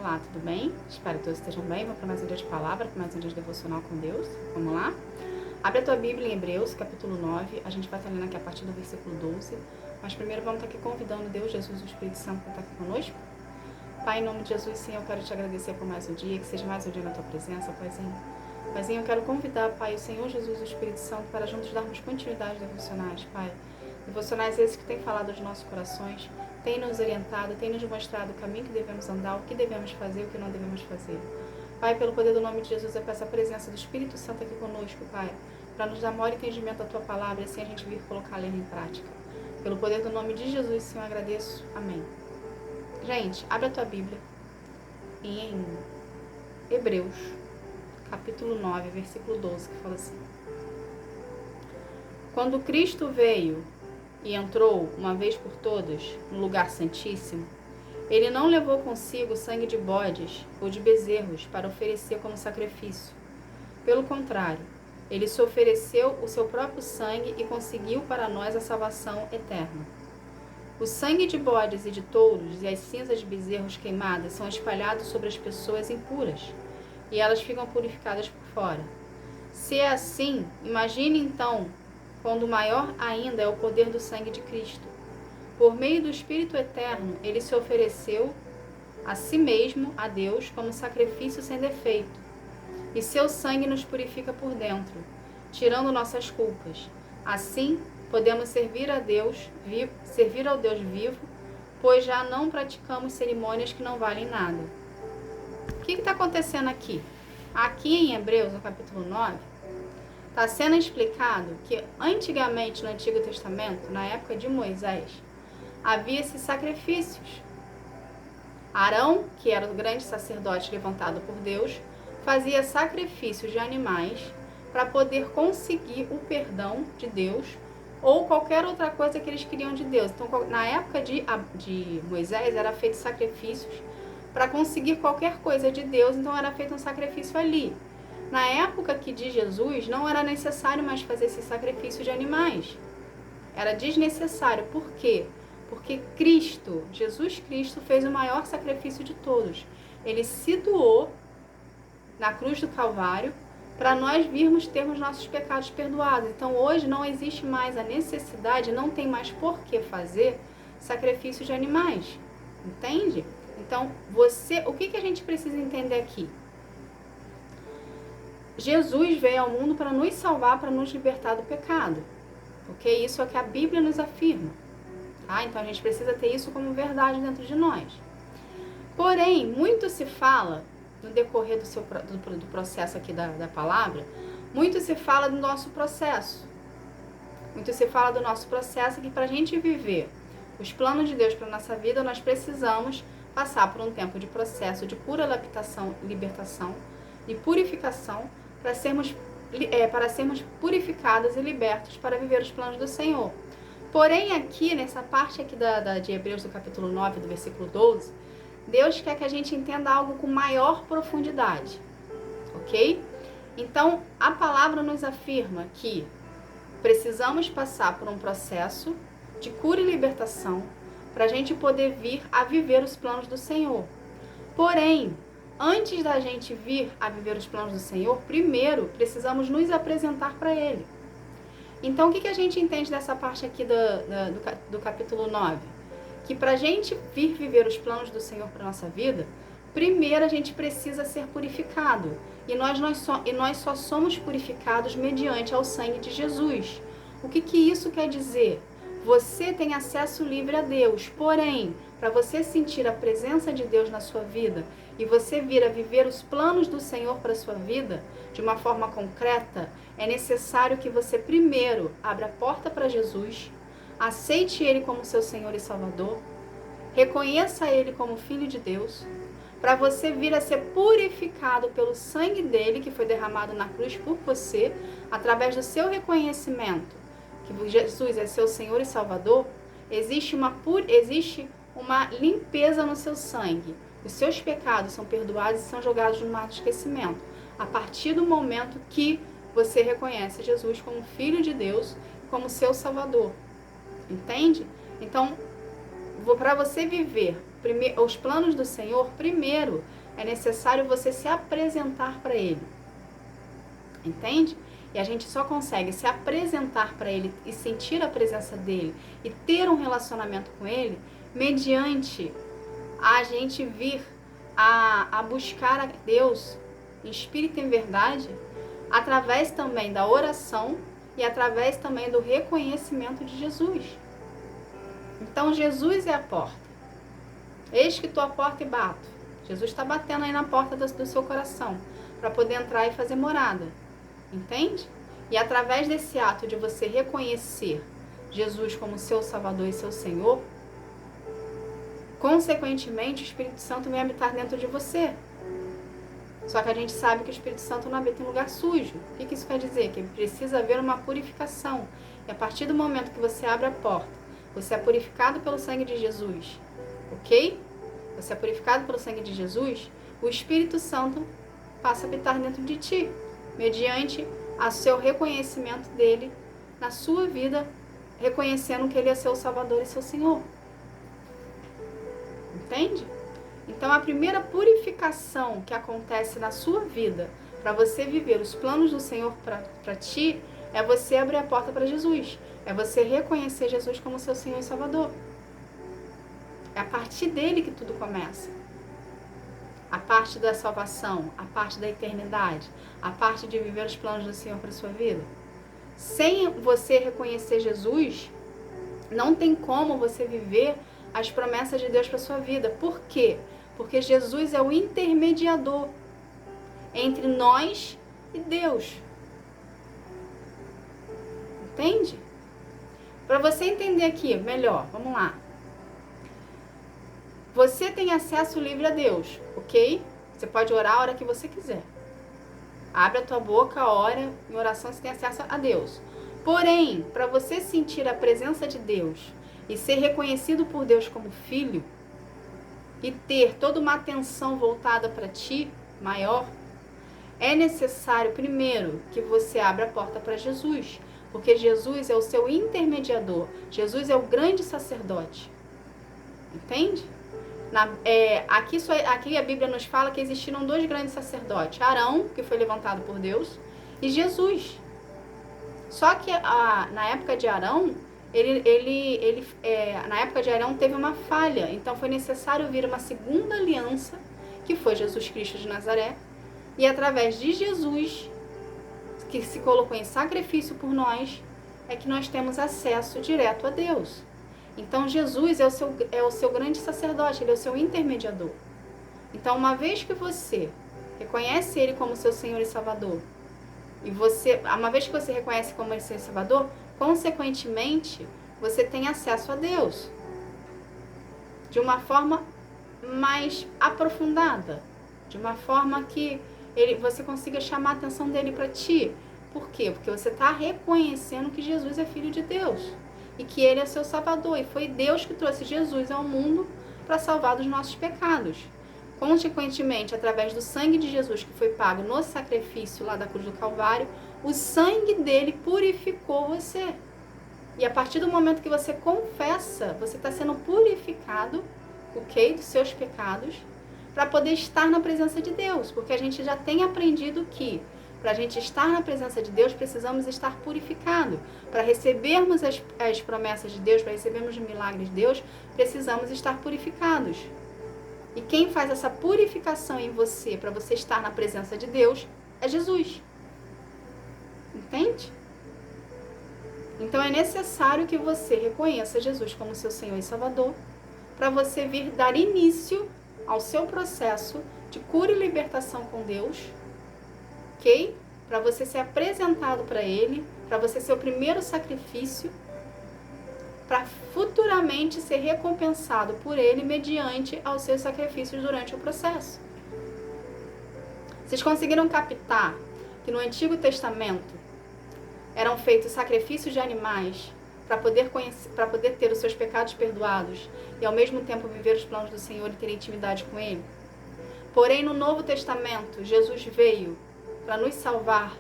Olá, tudo bem? Espero que todos estejam bem. Vamos para mais um dia de palavra, para mais um dia de devocional com Deus. Vamos lá? Abre a tua Bíblia em Hebreus, capítulo 9. A gente vai estar lendo aqui a partir do versículo 12. Mas primeiro vamos estar aqui convidando Deus, Jesus e o Espírito Santo para estar aqui conosco. Pai, em nome de Jesus, Senhor, eu quero te agradecer por mais um dia, que seja mais um dia na tua presença, Paizinho. Paizinho, eu quero convidar, Pai, o Senhor Jesus e o Espírito Santo para juntos darmos continuidade aos devocionais, Pai. Devocionais esses que têm falado aos nossos corações, têm nos orientado, têm nos mostrado o caminho que devemos andar, o que devemos fazer, o que não devemos fazer. Pai, pelo poder do nome de Jesus, eu peço a presença do Espírito Santo aqui conosco, Pai, para nos dar maior entendimento da tua palavra e assim a gente vir colocá-la em prática. Pelo poder do nome de Jesus, Senhor, eu agradeço. Amém. Gente, abre a tua Bíblia em Hebreus, capítulo 9, versículo 12, que fala assim: Quando Cristo veio e entrou, uma vez por todas, no lugar santíssimo, ele não levou consigo sangue de bodes ou de bezerros para oferecer como sacrifício. Pelo contrário, ele se ofereceu o seu próprio sangue e conseguiu para nós a salvação eterna. O sangue de bodes e de touros e as cinzas de bezerros queimadas são espalhados sobre as pessoas impuras, e elas ficam purificadas por fora. Se é assim, imagine então quando maior ainda é o poder do sangue de Cristo. Por meio do Espírito Eterno, ele se ofereceu a si mesmo, a Deus, como sacrifício sem defeito, e seu sangue nos purifica por dentro, tirando nossas culpas. Assim, podemos servir ao Deus vivo, pois já não praticamos cerimônias que não valem nada. O que está acontecendo aqui? Aqui em Hebreus, no capítulo 9, está sendo explicado que antigamente, no Antigo Testamento, na época de Moisés, havia esses sacrifícios. Arão, que era o grande sacerdote levantado por Deus, fazia sacrifícios de animais para poder conseguir o perdão de Deus ou qualquer outra coisa que eles queriam de Deus. Então, na época de Moisés, era feito sacrifícios para conseguir qualquer coisa de Deus, então era feito um sacrifício ali. Na época aqui de Jesus, não era necessário mais fazer esse sacrifício de animais. Era desnecessário. Por quê? Porque Jesus Cristo, fez o maior sacrifício de todos. Ele se doou na cruz do Calvário para nós virmos termos nossos pecados perdoados. Então, hoje não existe mais a necessidade, não tem mais por que fazer sacrifício de animais. Entende? Então, o que a gente precisa entender aqui? Jesus veio ao mundo para nos salvar, para nos libertar do pecado. Porque isso é o que a Bíblia nos afirma. Tá? Então, a gente precisa ter isso como verdade dentro de nós. Porém, muito se fala, no decorrer do processo aqui da palavra, muito se fala do nosso processo. Muito se fala do nosso processo que para a gente viver os planos de Deus para a nossa vida, nós precisamos passar por um tempo de processo de pura libertação e purificação para sermos purificados e libertos para viver os planos do Senhor. Porém, aqui, nessa parte aqui de Hebreus, do capítulo 9, do versículo 12, Deus quer que a gente entenda algo com maior profundidade, ok? Então, a palavra nos afirma que precisamos passar por um processo de cura e libertação para a gente poder vir a viver os planos do Senhor. Porém, antes da gente vir a viver os planos do Senhor, primeiro precisamos nos apresentar para Ele. Então, o que a gente entende dessa parte aqui do capítulo 9? Que para a gente vir viver os planos do Senhor para a nossa vida, primeiro a gente precisa ser purificado. E nós só somos purificados mediante ao sangue de Jesus. O que isso quer dizer? Você tem acesso livre a Deus, porém, para você sentir a presença de Deus na sua vida e você vir a viver os planos do Senhor para a sua vida de uma forma concreta, é necessário que você primeiro abra a porta para Jesus, aceite Ele como seu Senhor e Salvador, reconheça Ele como Filho de Deus, para você vir a ser purificado pelo sangue dele que foi derramado na cruz por você, através do seu reconhecimento que Jesus é seu Senhor e Salvador. Existe uma limpeza no seu sangue. Os seus pecados são perdoados e são jogados no mar do esquecimento. A partir do momento que você reconhece Jesus como Filho de Deus, como seu Salvador. Entende? Então, para você viver os planos do Senhor, primeiro é necessário você se apresentar para Ele. Entende? E a gente só consegue se apresentar para Ele e sentir a presença dEle e ter um relacionamento com Ele mediante a gente vir a buscar a Deus em espírito e em verdade, através também da oração e através também do reconhecimento de Jesus. Então Jesus é a porta. Eis que estou à porta e bato. Jesus está batendo aí na porta do seu coração para poder entrar e fazer morada. Entende? E através desse ato de você reconhecer Jesus como seu Salvador e seu Senhor, consequentemente o Espírito Santo vem habitar dentro de você. Só que a gente sabe que o Espírito Santo não habita em lugar sujo. O que isso quer dizer? Que precisa haver uma purificação. E a partir do momento que você abre a porta, você é purificado pelo sangue de Jesus, ok? Você é purificado pelo sangue de Jesus, o Espírito Santo passa a habitar dentro de ti, mediante o seu reconhecimento dele na sua vida, reconhecendo que ele é seu Salvador e seu Senhor. Entende? Então, a primeira purificação que acontece na sua vida, para você viver os planos do Senhor para ti, é você abrir a porta para Jesus. É você reconhecer Jesus como seu Senhor e Salvador. É a partir dele que tudo começa. A parte da salvação, a parte da eternidade, a parte de viver os planos do Senhor para sua vida. Sem você reconhecer Jesus, não tem como você viver as promessas de Deus para sua vida. Por quê? Porque Jesus é o intermediador entre nós e Deus. Entende? Para você entender aqui melhor, vamos lá. Você tem acesso livre a Deus, ok? Você pode orar a hora que você quiser. Abre a tua boca, ora, em oração você tem acesso a Deus. Porém, para você sentir a presença de Deus e ser reconhecido por Deus como filho, e ter toda uma atenção voltada para ti, maior, é necessário primeiro que você abra a porta para Jesus, porque Jesus é o seu intermediador, Jesus é o grande sacerdote. Entende? Aqui a Bíblia nos fala que existiram dois grandes sacerdotes, Arão, que foi levantado por Deus, e Jesus. Só que na época de Arão, na época de Arão teve uma falha, então foi necessário vir uma segunda aliança, que foi Jesus Cristo de Nazaré, e através de Jesus, que se colocou em sacrifício por nós, é que nós temos acesso direto a Deus. Então Jesus é o seu grande sacerdote, ele é o seu intermediador. Então, uma vez que você reconhece ele como seu Senhor e Salvador, e uma vez que você reconhece como ele seu Salvador, consequentemente, você tem acesso a Deus de uma forma mais aprofundada, de uma forma que você consiga chamar a atenção dele para ti. Por quê? Porque você está reconhecendo que Jesus é Filho de Deus e que ele é seu Salvador. E foi Deus que trouxe Jesus ao mundo para salvar dos nossos pecados. Consequentemente, através do sangue de Jesus que foi pago no sacrifício lá da cruz do Calvário, o sangue dele purificou você. E a partir do momento que você confessa, você está sendo purificado, ok, dos seus pecados, para poder estar na presença de Deus. Porque a gente já tem aprendido que, para a gente estar na presença de Deus, precisamos estar purificados. Para recebermos as promessas de Deus, para recebermos os milagres de Deus, precisamos estar purificados. E quem faz essa purificação em você, para você estar na presença de Deus, é Jesus. Entende? Então é necessário que você reconheça Jesus como seu Senhor e Salvador, para você vir dar início ao seu processo de cura e libertação com Deus, ok? Para você ser apresentado para Ele, para você ser o primeiro sacrifício, para futuramente ser recompensado por Ele mediante aos seus sacrifícios durante o processo. Vocês conseguiram captar que no Antigo Testamento eram feitos sacrifícios de animais para poder ter os seus pecados perdoados e ao mesmo tempo viver os planos do Senhor e ter intimidade com Ele? Porém, no Novo Testamento, Jesus veio para nos salvar,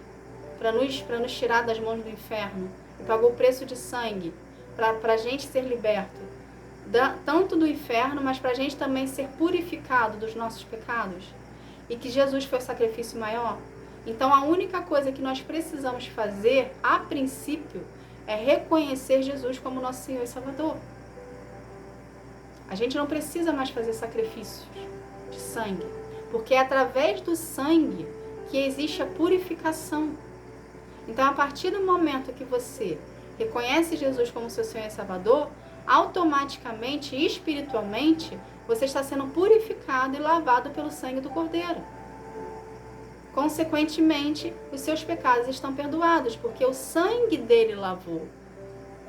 para nos tirar das mãos do inferno, e pagou o preço de sangue para a gente ser liberto tanto do inferno, mas para a gente também ser purificado dos nossos pecados, e que Jesus foi o sacrifício maior. Então a única coisa que nós precisamos fazer, a princípio, é reconhecer Jesus como nosso Senhor e Salvador. A gente não precisa mais fazer sacrifícios de sangue, porque é através do sangue que existe a purificação. Então, a partir do momento que você reconhece Jesus como seu Senhor e Salvador, automaticamente e espiritualmente, você está sendo purificado e lavado pelo sangue do Cordeiro. Consequentemente, os seus pecados estão perdoados, porque o sangue dele lavou.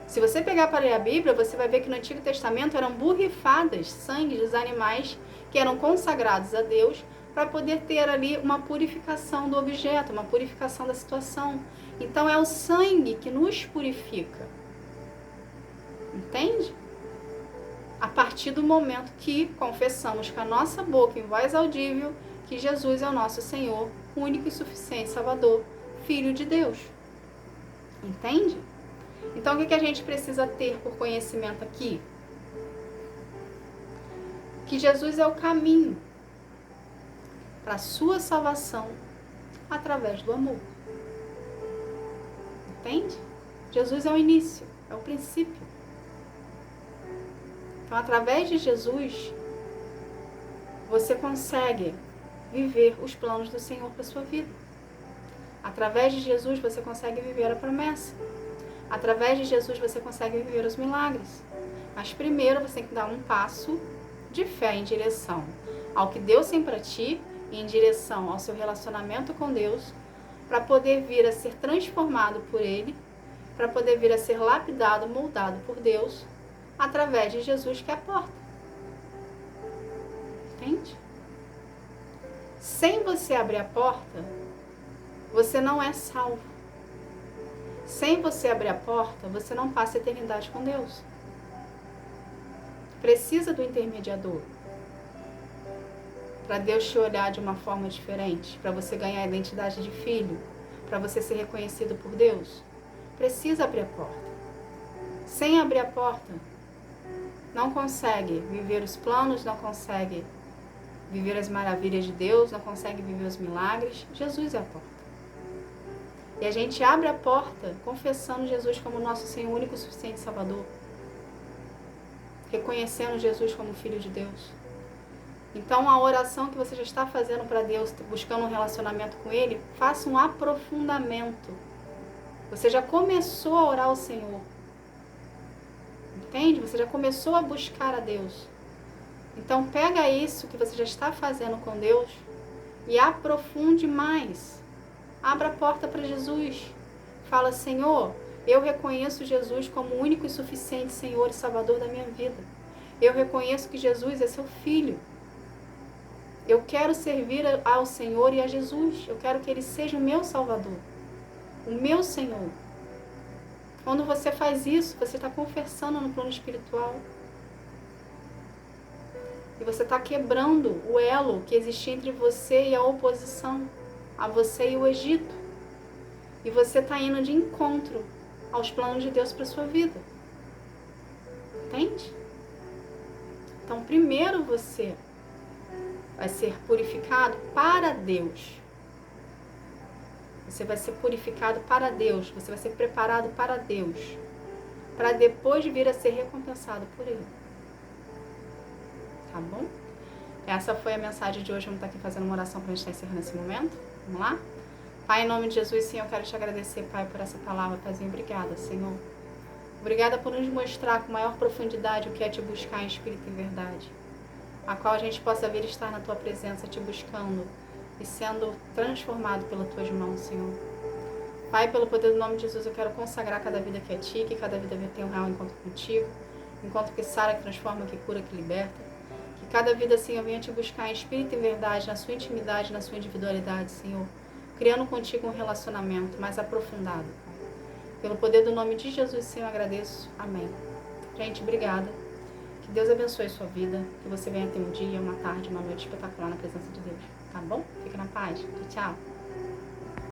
Se você pegar para ler a Bíblia, você vai ver que no Antigo Testamento eram borrifadas sangue dos animais que eram consagrados a Deus para poder ter ali uma purificação do objeto, uma purificação da situação. Então é o sangue que nos purifica. Entende? A partir do momento que confessamos com a nossa boca em voz audível que Jesus é o nosso Senhor, único e suficiente Salvador, Filho de Deus. Entende? Então, o que a gente precisa ter por conhecimento aqui? Que Jesus é o caminho para a sua salvação através do amor. Entende? Jesus é o início, é o princípio. Então, através de Jesus, você consegue viver os planos do Senhor para a sua vida. Através de Jesus, você consegue viver a promessa. Através de Jesus, você consegue viver os milagres. Mas primeiro, você tem que dar um passo de fé em direção ao que Deus tem para ti e em direção ao seu relacionamento com Deus, para poder vir a ser transformado por Ele, para poder vir a ser lapidado, moldado por Deus, através de Jesus, que é a porta. Entende? Sem você abrir a porta, você não é salvo. Sem você abrir a porta, você não passa a eternidade com Deus. Precisa do intermediador. Para Deus te olhar de uma forma diferente, para você ganhar a identidade de filho, para você ser reconhecido por Deus. Precisa abrir a porta. Sem abrir a porta, não consegue viver os planos, não consegue viver as maravilhas de Deus, não consegue viver os milagres. Jesus é a porta. E a gente abre a porta confessando Jesus como nosso Senhor, único e suficiente Salvador. Reconhecendo Jesus como Filho de Deus. Então, a oração que você já está fazendo para Deus, buscando um relacionamento com Ele, faça um aprofundamento. Você já começou a orar ao Senhor. Entende? Você já começou a buscar a Deus. Então, pega isso que você já está fazendo com Deus e aprofunde mais. Abra a porta para Jesus. Fala, Senhor, eu reconheço Jesus como o único e suficiente Senhor e Salvador da minha vida. Eu reconheço que Jesus é seu Filho. Eu quero servir ao Senhor e a Jesus. Eu quero que Ele seja o meu Salvador, o meu Senhor. Quando você faz isso, você está confessando no plano espiritual. E você está quebrando o elo que existia entre você e a oposição, a você e o Egito. E você está indo de encontro aos planos de Deus para a sua vida. Entende? Então, primeiro você vai ser purificado para Deus. Você vai ser purificado para Deus. Você vai ser preparado para Deus. Para depois vir a ser recompensado por Ele. Tá bom? Essa foi a mensagem de hoje. Vamos estar aqui fazendo uma oração para a gente estar encerrando esse momento. Vamos lá? Pai, em nome de Jesus, Senhor, eu quero te agradecer, Pai, por essa palavra. Paizinho, obrigada, Senhor. Obrigada por nos mostrar com maior profundidade o que é te buscar em espírito e verdade. A qual a gente possa vir estar na Tua presença, te buscando e sendo transformado pelas Tuas mãos, Senhor. Pai, pelo poder do nome de Jesus, eu quero consagrar cada vida que é Ti, que cada vida tenha um real encontro contigo. Encontro que sara, que transforma, que cura, que liberta. Que cada vida, Senhor, venha te buscar em espírito e verdade, na sua intimidade, na sua individualidade, Senhor. Criando contigo um relacionamento mais aprofundado. Pelo poder do nome de Jesus, Senhor, eu agradeço. Amém. Gente, obrigada. Que Deus abençoe a sua vida. Que você venha ter um dia, uma tarde, uma noite espetacular na presença de Deus. Tá bom? Fica na paz. Tchau.